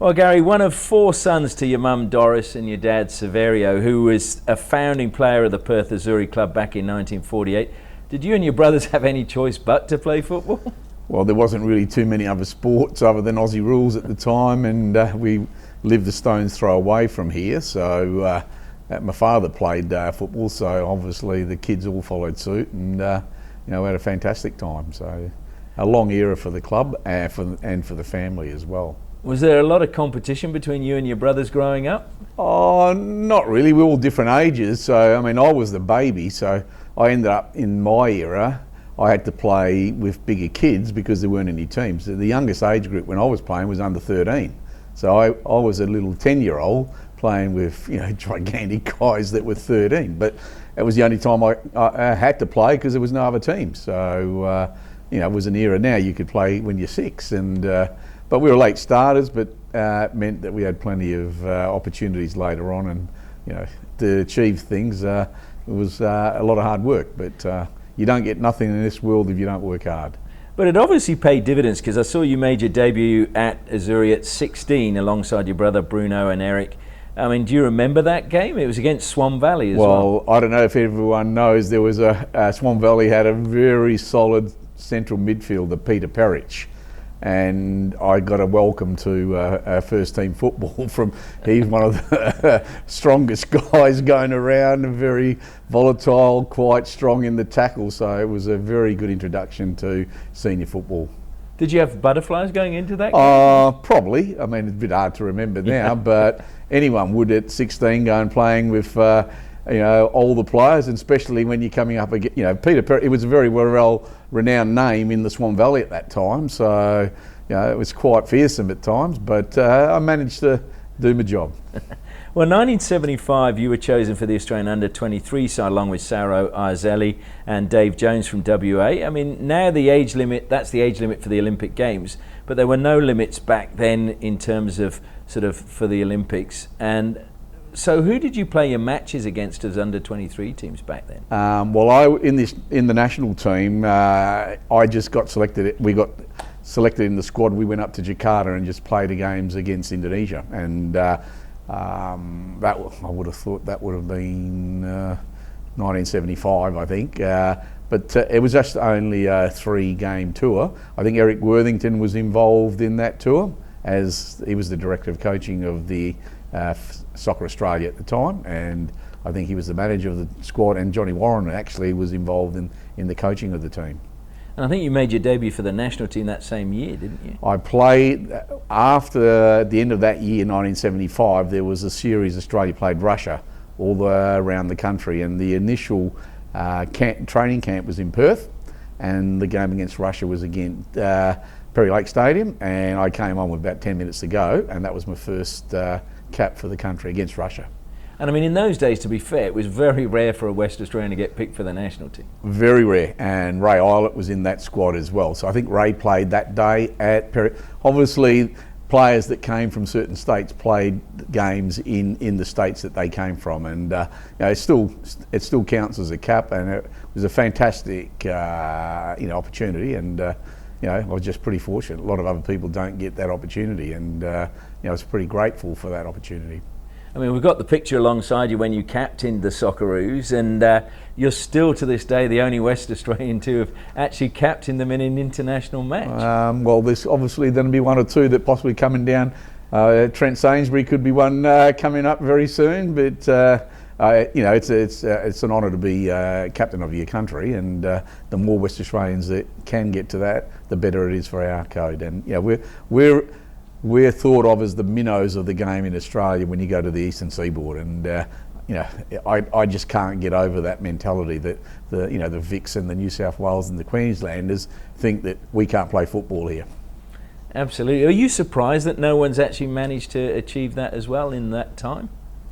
Well, Gary, one of 4 sons to your mum Doris and your dad Saverio, who was a founding player of the Perth Azzurri club back in 1948. Did you and your brothers have any choice but to play football? Well, there wasn't really too many other sports other than Aussie rules at the time, and we lived a stone's throw away from here. So my father played football, so obviously the kids all followed suit, and we had a fantastic time. So a long era for the club and for the family as well. Was there a lot of competition between you and your brothers growing up? Oh, not really. We're all different ages. So, I mean, I was the baby, so I ended up in my era, I had to play with bigger kids because there weren't any teams. The youngest age group when I was playing was under 13. So I was a little 10-year-old playing with, gigantic guys that were 13. But it was the only time I had to play because there was no other team. So, it was an era now you could play when you're 6. But we were late starters, but it meant that we had plenty of opportunities later on, and to achieve things, it was a lot of hard work. But you don't get nothing in this world if you don't work hard. But it obviously paid dividends, because I saw you made your debut at Azzurri at 16 alongside your brother Bruno and Eric. I mean, do you remember that game? It was against Swan Valley as well. Well, I don't know if everyone knows, there was Swan Valley had a very solid central midfielder, Peter Perich. And I got a welcome to first team football from, he's one of the strongest guys going around, and very volatile, quite strong in the tackle, so it was a very good introduction to senior football. Did you have butterflies going into that game? Probably. I mean, it's a bit hard to remember now, but anyone would at 16 go and playing with all the players, and especially when you're coming up against, Peter Perry, it was a very well-renowned name in the Swan Valley at that time, so it was quite fearsome at times, but I managed to do my job. Well, 1975 you were chosen for the Australian under-23 side along with Saro Arzelli and Dave Jones from WA. I mean, now the age limit, that's the age limit for the Olympic Games, but there were no limits back then in terms of for the Olympics. And so who did you play your matches against as under-23 teams back then? In the national team, I just got selected. We got selected in the squad. We went up to Jakarta and just played the games against Indonesia, and I would have thought that would have been 1975, I think. But it was just only a 3-game tour. I think Eric Worthington was involved in that tour, as he was the director of coaching of the Soccer Australia at the time, and I think he was the manager of the squad, and Johnny Warren actually was involved in the coaching of the team. And I think you made your debut for the national team that same year, didn't you? I played, after the end of that year, 1975, there was a series Australia played Russia all around the country, and the initial training camp was in Perth, and the game against Russia was against Perry Lake Stadium, and I came on with about 10 minutes to go, and that was my first cap for the country against Russia. And I mean, in those days, to be fair, it was very rare for a West Australian to get picked for the national team. Very rare, and Ray Eilert was in that squad as well. So I think Ray played that day at Perry. Obviously, players that came from certain states played games in the states that they came from, and it still counts as a cap, and it was a fantastic opportunity, and I was just pretty fortunate. A lot of other people don't get that opportunity, and I was pretty grateful for that opportunity. I mean, we've got the picture alongside you when you captained the Socceroos, and you're still to this day the only West Australian to have actually captained them in an international match. Well, there's obviously going to be one or two that possibly coming down. Trent Sainsbury could be one coming up very soon, but it's an honour to be captain of your country, and the more West Australians that can get to that, the better it is for our code. And we're thought of as the minnows of the game in Australia when you go to the eastern seaboard, and I just can't get over that mentality that the Vics and the New South Wales and the Queenslanders think that we can't play football here. Absolutely. Are you surprised that no one's actually managed to achieve that as well in that time?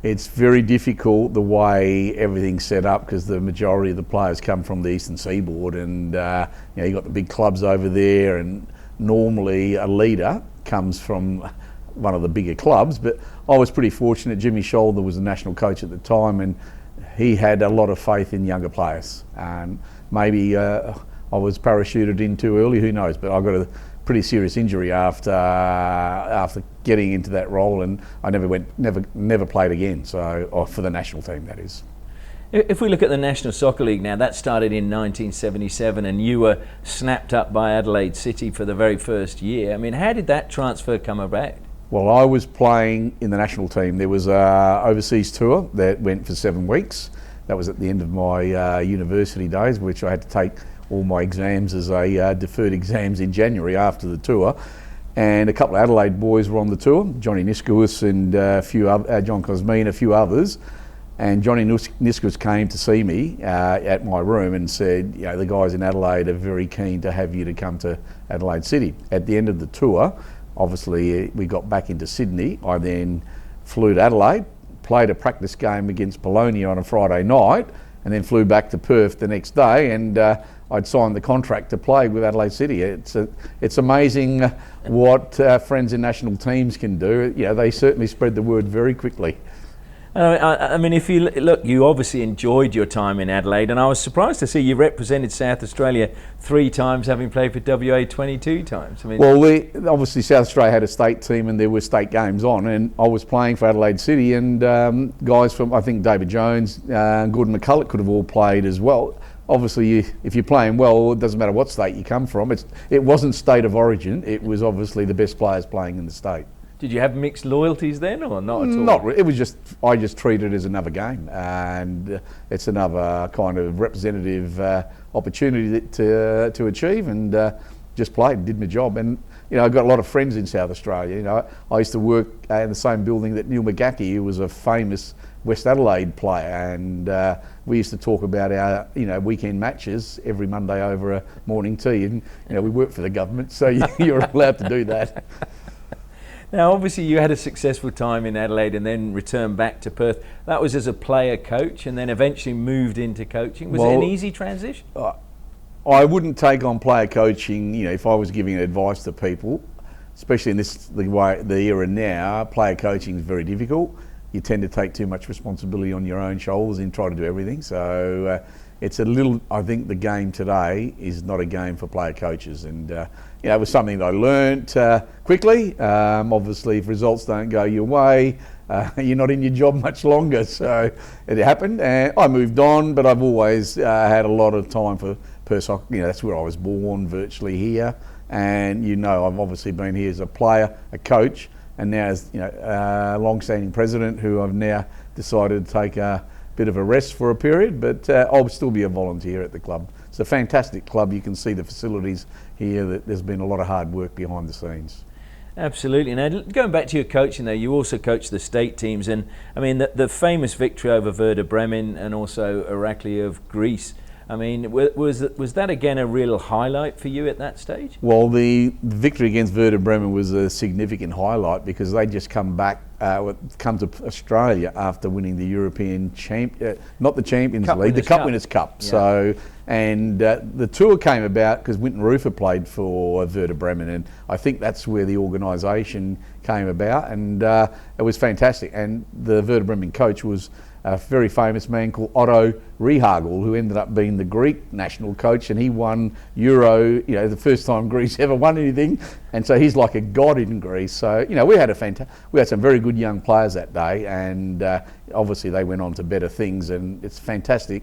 It's very difficult the way everything's set up, because the majority of the players come from the eastern seaboard, and you got the big clubs over there, and normally a leader comes from one of the bigger clubs. But I was pretty fortunate. Jimmy Shoulder was the national coach at the time, and he had a lot of faith in younger players. And maybe I was parachuted in too early, who knows, but I got a pretty serious injury after getting into that role, and I never played again. So, or for the national team, that is. If we look at the National Soccer League now, that started in 1977, and you were snapped up by Adelaide City for the very first year. I mean, how did that transfer come about? Well, I was playing in the national team. There was an overseas tour that went for 7 weeks. That was at the end of my university days, which I had to take all my exams as a deferred exams in January after the tour. And a couple of Adelaide boys were on the tour, Johnny Niskowitz and John Cosmine, a few others. And Johnny Niskowitz came to see me at my room and said, you know, the guys in Adelaide are very keen to have you to come to Adelaide City. At the end of the tour, obviously we got back into Sydney. I then flew to Adelaide, played a practice game against Bologna on a Friday night, and then flew back to Perth the next day, and I'd signed the contract to play with Adelaide City. It's amazing what friends in national teams can do. You know, they certainly spread the word very quickly. I mean, if you look, you obviously enjoyed your time in Adelaide, and I was surprised to see you represented South Australia 3 times, having played for WA 22 times. I mean, well, obviously South Australia had a state team, and there were state games on, and I was playing for Adelaide City, and guys from, I think, David Jones, Gordon McCulloch could have all played as well. Obviously, if you're playing well, it doesn't matter what state you come from. It wasn't state of origin. It was obviously the best players playing in the state. Did you have mixed loyalties then, or not at all? Not really. It was just, I just treated it as another game, and it's another kind of representative opportunity to achieve, and just played, did my job. And you know, I've got a lot of friends in South Australia. You know, I used to work in the same building that Neil McGackie, who was a famous West Adelaide player, and we used to talk about our, you know, weekend matches every Monday over a morning tea. And you know, we work for the government, so you're allowed to do that. Now, obviously, you had a successful time in Adelaide and then returned back to Perth. That was as a player coach, and then eventually moved into coaching. Was it an easy transition? I wouldn't take on player coaching, you know, if I was giving advice to people, especially in the era now. Player coaching is very difficult. You tend to take too much responsibility on your own shoulders and try to do everything. So it's a little, I think the game today is not a game for player coaches, and you know, it was something that I learnt quickly. Obviously, if results don't go your way, you're not in your job much longer. So it happened, and I moved on. But I've always had a lot of time for Perth soccer. You know, that's where I was born, virtually here. And you know, I've obviously been here as a player, a coach, and now as, you know, a long-standing president, who I've now decided to take a bit of a rest for a period, but I'll still be a volunteer at the club. It's a fantastic club. You can see the facilities here, that there's been a lot of hard work behind the scenes. Absolutely. Now, going back to your coaching there, you also coached the state teams, and I mean the famous victory over Werder Bremen and also Irakli of Greece. I mean, was that again a real highlight for you at that stage? Well, the victory against Werder Bremen was a significant highlight, because they just come to Australia after winning the European not the Champions League, the Cup Winners' Cup. Yeah. So, and the tour came about because Winton Rufer played for Werder Bremen, and I think that's where the organisation came about, and it was fantastic. And the Werder Bremen coach was a very famous man called Otto Rehagel, who ended up being the Greek national coach, and he won Euro, you know, the first time Greece ever won anything, and so he's like a god in Greece. So, you know, we had some very good young players that day, and obviously they went on to better things, and it's fantastic.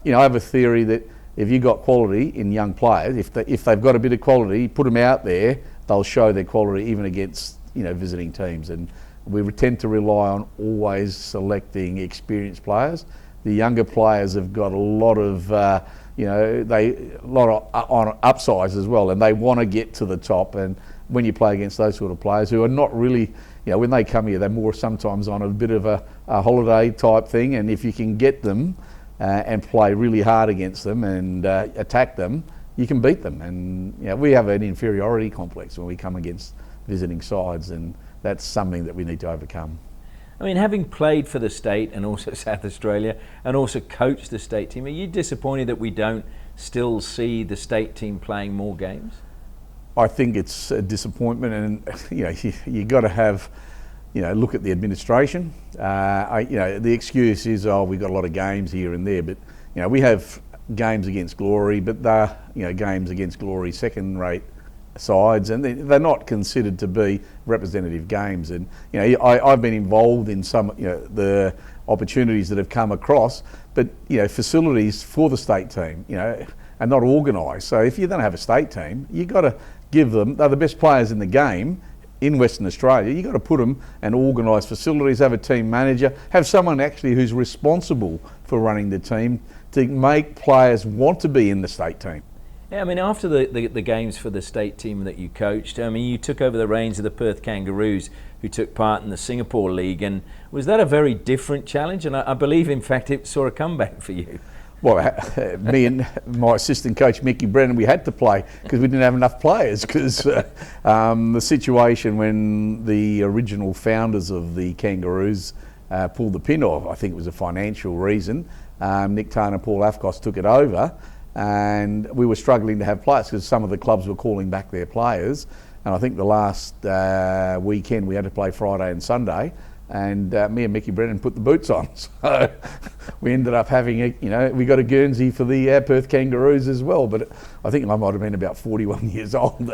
You know, I have a theory that if you've got quality in young players, if they've got a bit of quality, put them out there, they'll show their quality even against, you know, visiting teams. And we tend to rely on always selecting experienced players. The younger players have got a lot of, you know, on upsides as well, and they want to get to the top. And when you play against those sort of players who are not really, you know, when they come here, they're more sometimes on a bit of a holiday type thing. And if you can get them and play really hard against them and attack them, you can beat them. And you know, we have an inferiority complex when we come against visiting sides, and that's something that we need to overcome. I mean, having played for the state and also South Australia and also coached the state team, are you disappointed that we don't still see the state team playing more games? I think it's a disappointment, and you know, you got to have, you know, look at the administration. You know, the excuse is, oh, we've got a lot of games here and there, but you know, we have games against Glory, but they're, you know, games against Glory second-rate sides, and they're not considered to be representative games. And I've been involved in some the opportunities that have come across, but facilities for the state team are not organised. So if you don't have a state team, you've got to give them, they're the best players in the game in Western Australia, you've got to put them and organise facilities, have a team manager, have someone actually who's responsible for running the team to make players want to be in the state team. Yeah, I mean, after the games for the state team that you coached, I mean, you took over the reins of the Perth Kangaroos, who took part in the Singapore League, and was that a very different challenge? And I believe, in fact, it saw a comeback for you. Well, me and my assistant coach, Mickey Brennan, we had to play because we didn't have enough players, because the situation when the original founders of the Kangaroos pulled the pin off, I think it was a financial reason. Nick Tarn and Paul Afkos took it over, and we were struggling to have players because some of the clubs were calling back their players. And I think the last weekend we had to play Friday and Sunday, and me and Mickey Brennan put the boots on. So we ended up having we got a Guernsey for the Perth Kangaroos as well. But I think I might have been about 41 years old,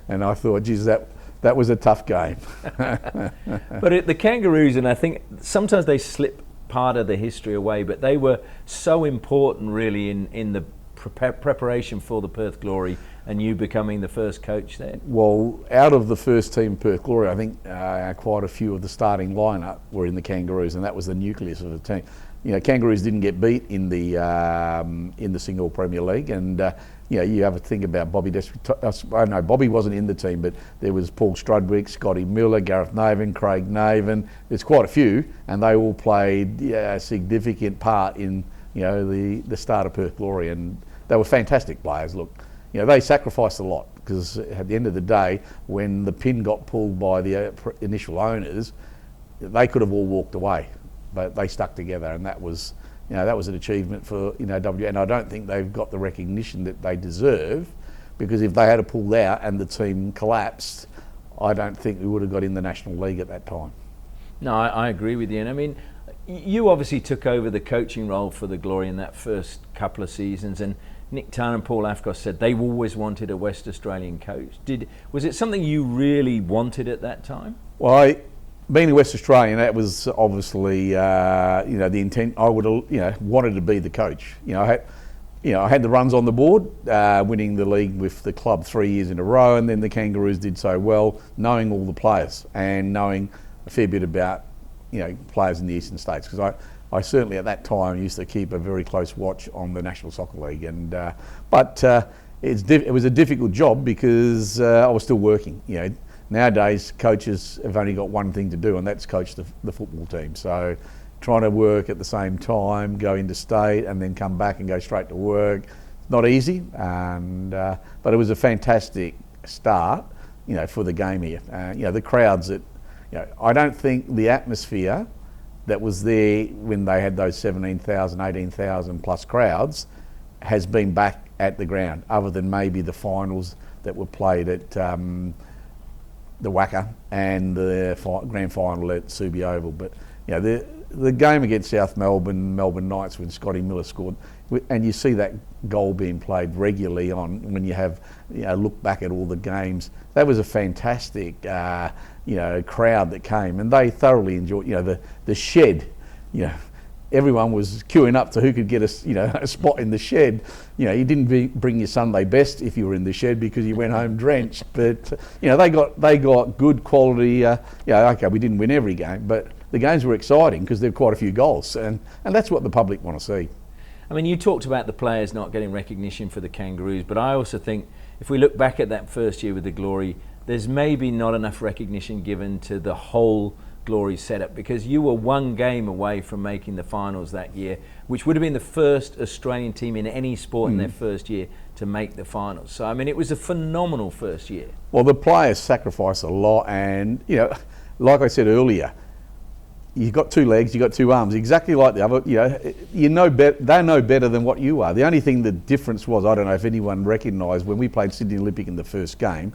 and I thought, geez, that was a tough game. But the Kangaroos, and I think sometimes they slip part of the history away, but they were so important really in the preparation for the Perth Glory and you becoming the first coach there. Well, out of the first team Perth Glory, I think quite a few of the starting lineup were in the Kangaroos, and that was the nucleus of the team. Kangaroos didn't get beat in the single Premier League, and you have to think about Bobby I know Bobby wasn't in the team, but there was Paul Strudwick, Scotty Miller, Gareth Naven, Craig Naven. There's quite a few, and they all played a significant part in the start of Perth Glory, and they were fantastic players. Look, they sacrificed a lot, because at the end of the day, when the pin got pulled by the initial owners, they could have all walked away, but they stuck together, and that was an achievement for WA. And I don't think they've got the recognition that they deserve, because if they had pulled out and the team collapsed, I don't think we would have got in the National League at that time. No, I agree with you. And I mean, you obviously took over the coaching role for the Glory in that first couple of seasons, and Nick Tarn and Paul Afkos said they've always wanted a West Australian coach. Was it something you really wanted at that time? Well, being a West Australian, that was obviously the intent. I would have wanted to be the coach. I had the runs on the board, winning the league with the club 3 years in a row, and then the Kangaroos did so well, knowing all the players and knowing a fair bit about players in the eastern states, because I certainly at that time used to keep a very close watch on the National Soccer League, and but it was a difficult job because I was still working. Nowadays coaches have only got one thing to do, and that's coach the football team. So trying to work at the same time, go into state and then come back and go straight to work, it's not easy. And but it was a fantastic start, for the game here. The crowds that. I don't think the atmosphere that was there when they had those 17,000, 18,000 plus crowds has been back at the ground, other than maybe the finals that were played at the WACA and the grand final at Subi Oval. But the game against South Melbourne Knights, when Scotty Miller scored, and you see that goal being played regularly on when you have look back at all the games, that was a fantastic crowd that came, and they thoroughly enjoyed the shed. Everyone was queuing up to who could get a spot in the shed. You didn't bring your Sunday best if you were in the shed, because you went home drenched. But they got good quality. Okay, we didn't win every game, but the games were exciting because there were quite a few goals, and that's what the public want to see. I mean, you talked about the players not getting recognition for the Kangaroos, but I also think if we look back at that first year with the Glory, there's maybe not enough recognition given to the whole Glory setup, because you were one game away from making the finals that year, which would have been the first Australian team in any sport in their first year to make the finals. So, I mean, it was a phenomenal first year. Well, the players sacrificed a lot, and, like I said earlier, you've got two legs, you've got two arms, exactly like the other. They know better than what you are. The only thing the difference was, I don't know if anyone recognised, when we played Sydney Olympic in the first game,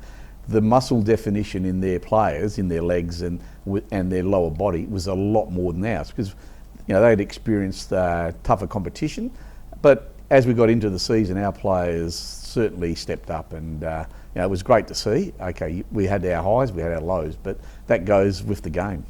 the muscle definition in their players, in their legs and their lower body, was a lot more than ours, because they'd experienced tougher competition. But as we got into the season, our players certainly stepped up, and it was great to see. Okay, we had our highs, we had our lows, but that goes with the game.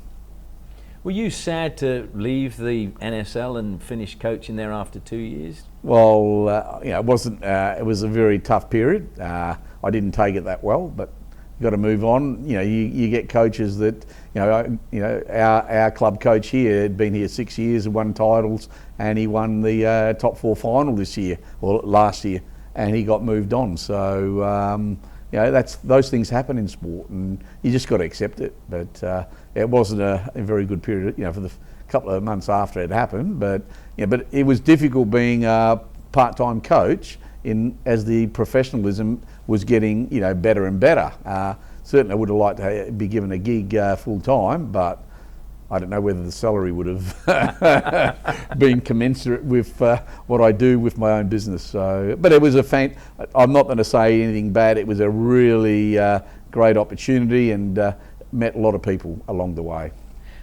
Were you sad to leave the NSL and finish coaching there after 2 years? Well, it wasn't. It was a very tough period. I didn't take it that well, but you got to move on. You get coaches that, our club coach here had been here 6 years and won titles, and he won the top 4 final this year or last year, and he got moved on. So those things happen in sport, and you just got to accept it. But it wasn't a very good period, for the couple of months after it happened. But it was difficult being a part-time coach as the professionalism was getting better and better. Certainly I would have liked to be given a gig full time, but I don't know whether the salary would have been commensurate with what I do with my own business. So, but it was I'm not going to say anything bad. It was a really great opportunity, and met a lot of people along the way.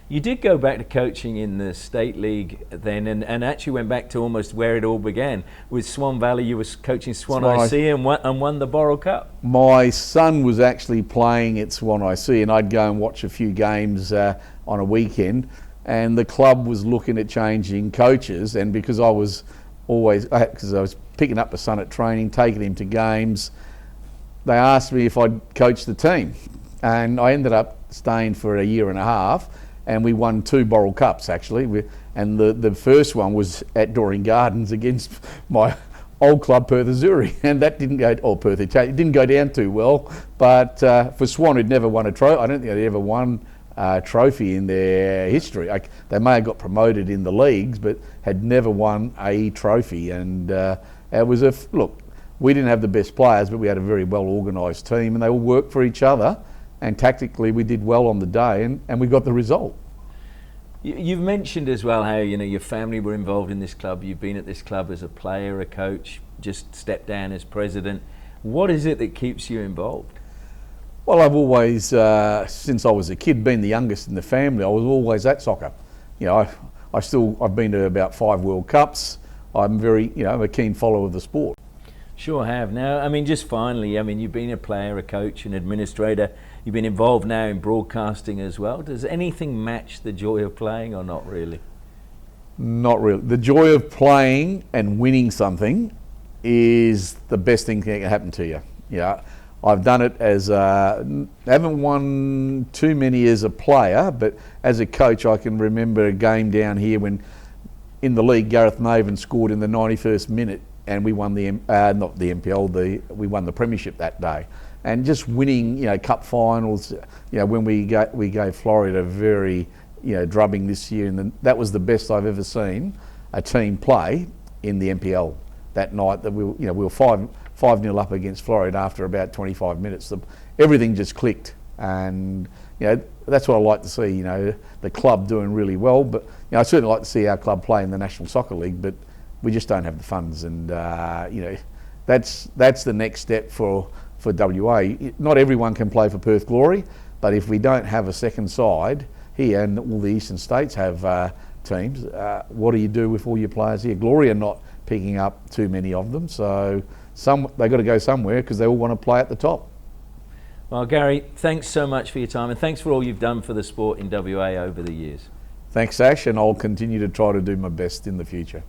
You did go back to coaching in the State League then, and actually went back to almost where it all began. With Swan Valley, you were coaching Swan I.C. and won the Boral Cup. My son was actually playing at Swan I.C. and I'd go and watch a few games on a weekend, and the club was looking at changing coaches, and because I was picking up the son at training, taking him to games, they asked me if I'd coach the team, and I ended up staying for a year and a half. And we won 2 Boral Cups actually, and the first one was at Doreen Gardens against my old club Perth Azzurri, and that didn't go, or Perth Italia, it didn't go down too well. But for Swan, who'd never won a trophy, I don't think they'd ever won a trophy in their history. They may have got promoted in the leagues, but had never won a trophy. And it was look, we didn't have the best players, but we had a very well organised team, and they all worked for each other. And tactically, we did well on the day, and we got the result. You've mentioned as well how your family were involved in this club. You've been at this club as a player, a coach, just stepped down as president. What is it that keeps you involved? Well, I've always, since I was a kid, been the youngest in the family. I was always at soccer. I've been to about 5 World Cups. I'm I'm a keen follower of the sport. Sure have. Now, just finally, you've been a player, a coach, an administrator. You've been involved now in broadcasting as well. Does anything match the joy of playing, or not really? Not really. The joy of playing and winning something is the best thing that can happen to you. I've done it as haven't won too many as a player, but as a coach, I can remember a game down here when in the league, Gareth Maven scored in the 91st minute, and we won not the NPL, we won the premiership that day. And just winning, cup finals, when we gave Florida a very, drubbing this year, and that was the best I've ever seen a team play in the NPL that night. That we were 5-0 up against Florida after about 25 minutes. Everything just clicked, and that's what I like to see. The club doing really well, but I certainly like to see our club play in the National Soccer League, but we just don't have the funds, and that's the next step for WA. Not everyone can play for Perth Glory, but if we don't have a second side here, and all the eastern states have teams, what do you do with all your players here? Glory are not picking up too many of them, so they've got to go somewhere because they all want to play at the top. Well, Gary, thanks so much for your time, and thanks for all you've done for the sport in WA over the years. Thanks, Ash, and I'll continue to try to do my best in the future.